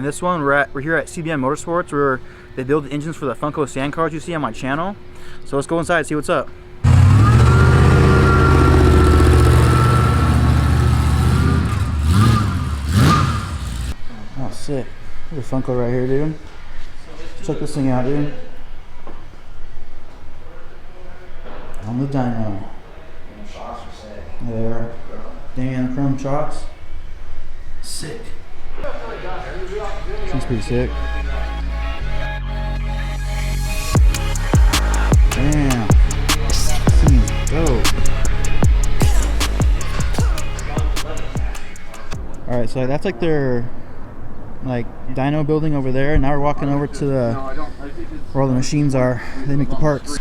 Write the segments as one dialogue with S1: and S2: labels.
S1: this one, we're here at CBM Motorsports, where they build the engines for the Funco sand cars you see on my channel. So let's go inside and see what's up. Oh, sick. There's a Funco right here, dude. Check this thing out, dude. On the dyno. There. Damn, chrome shocks. Sick. Seems pretty sick. Damn. Seems dope. Alright, so that's like their dyno building over there. Now we're walking over to the where all the machines are. They make the parts.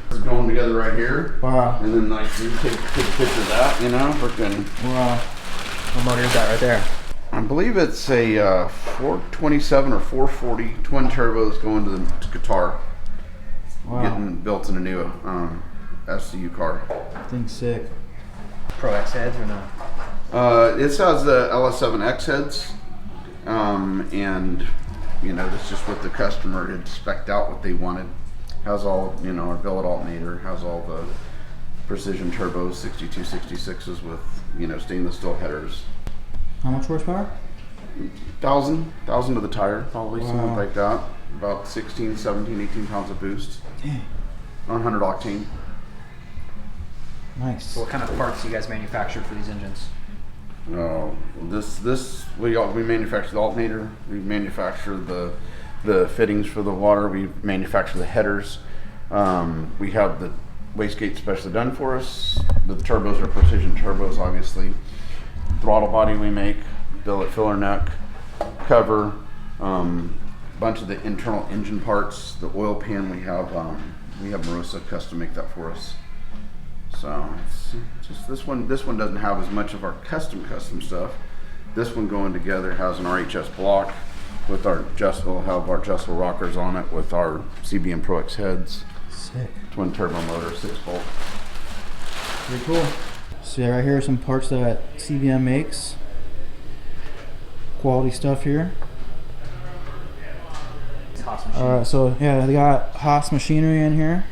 S2: We're going together right here.
S1: Wow.
S2: And then like you take a picture of that, you know, freaking.
S1: Wow. What motor is that right there?
S2: I believe it's a 427 or 440 twin turbos going to the guitar.
S1: Wow.
S2: Getting built in a new SCU car.
S1: That thing's sick.
S3: Pro X heads or no?
S2: This has the LS7X heads, and you know, that's just what the customer had spec'd out what they wanted. Has all, you know, our billet alternator, has all the precision turbos, 62, 66s with, you know, stainless steel headers.
S1: How much horsepower?
S2: 1,000 to the tire, probably.
S1: Wow.
S2: Something like that. About 16, 17, 18 pounds of boost.
S1: Dang.
S2: 100 octane.
S1: Nice.
S3: So what kind of parts do you guys manufacture for these engines?
S2: We manufacture the alternator. We manufacture the fittings for the water. We manufacture the headers. We have the wastegate specially done for us. The turbos are precision turbos, obviously. Throttle body we make, billet filler neck, cover, bunch of the internal engine parts. The oil pan we have Marissa custom make that for us. So it's just this one doesn't have as much of our custom stuff. This one going together has an RHS block with our we'll have our adjustable rockers on it with our CBM Pro X heads.
S1: Sick.
S2: Twin turbo motor, 6-volt.
S1: Pretty cool. So yeah, right here are some parts that CBM makes. Quality stuff here.
S3: It's Haas machine.
S1: Alright, so yeah, they got Haas machinery in here.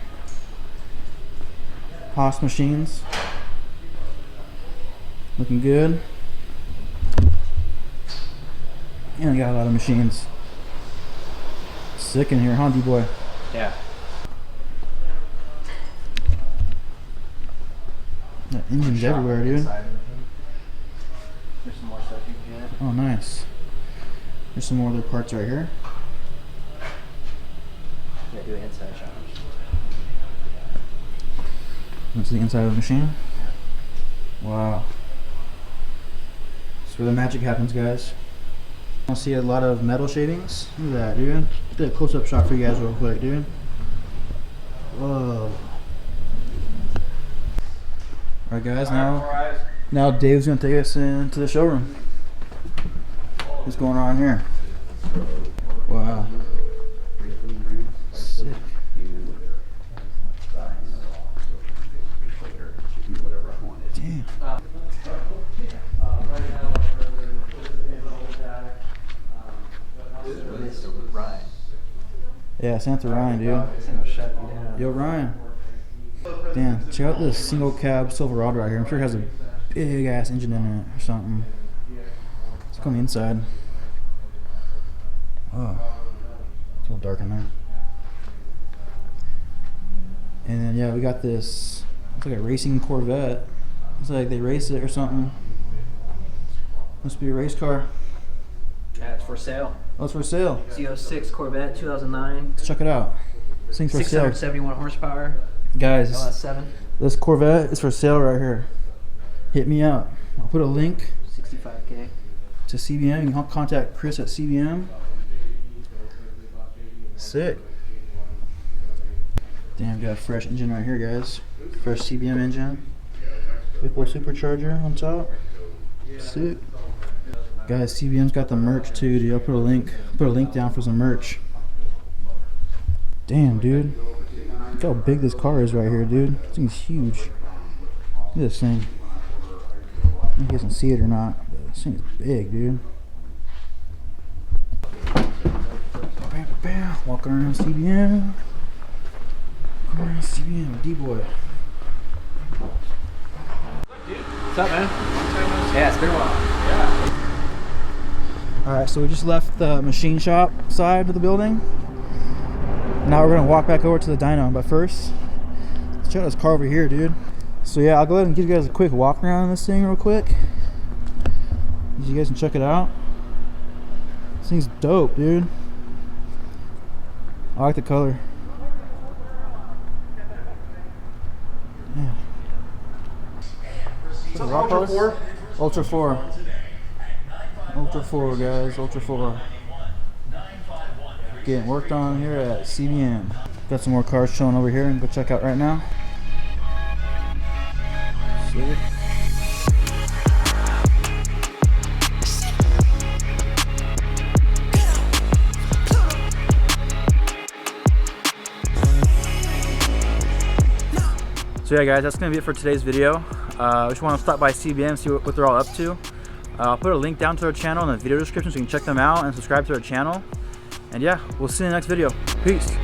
S1: Haas machines. Looking good. And we got a lot of machines. Sick in here, huh, D-boy?
S3: Yeah.
S1: Got engines everywhere, dude.
S3: There's some more stuff you can get.
S1: Oh, nice. There's some more other parts right here.
S3: Yeah, do an inside shot.
S1: That's the inside of the machine. Wow. That's where the magic happens, guys. I see a lot of metal shavings. Look at that, dude. Do a close-up shot for you guys real quick, dude. Whoa. Alright, guys, now Dave's gonna take us into the showroom. What's going on here? Wow. Sick. Damn. Yeah, Santa Ryan, dude. Yo, Ryan. Damn, check out this single cab Silverado right here. I'm sure it has a big ass engine in it or something. Let's go on the inside. Oh, it's a little dark in there. And then yeah, we got this. It's like a racing Corvette. It's like they race it or something. Must be a race car.
S3: Yeah, it's for sale.
S1: Oh, it's for sale.
S3: Z06 Corvette 2009.
S1: Let's check it out. This thing's for sale.
S3: 671 horsepower.
S1: Guys,
S3: LS7.
S1: this Corvette is for sale right here. Hit me up. I'll put a link
S3: 65K.
S1: to CBM. You can contact Chris at CBM. Sick. Damn, got a fresh engine right here, guys. Fresh CBM engine. Whipple supercharger on top. Sick. Guys, CBM's got the merch too, dude. I'll put a link down for some merch. Damn, dude. Look how big this car is right here, dude. This thing's huge. Look at this thing. I don't know if you guys can see it or not. But This thing's big, dude. Bam, bam. Walking around CBM. Walking around CBM, D-boy.
S3: What's up, man? Yeah, it's been a while.
S1: Alright, so we just left the machine shop side of the building. Now we're gonna walk back over to the dyno, but first, let's check out this car over here, dude. So yeah, I'll go ahead and give you guys a quick walk around this thing real quick. You guys can check it out. This thing's dope, dude. I like the color. Yeah. Is it Ultra 4? Ultra 4. Ultra 4, guys. Ultra 4. Getting worked on here at CBM. Got some more cars chilling over here and go check out right now. Sick. So yeah guys, that's going to be it for today's video. I just want to stop by CBM, see what they're all up to. I'll put a link down to their channel in the video description so you can check them out and subscribe to their channel. And yeah, we'll see you in the next video. Peace.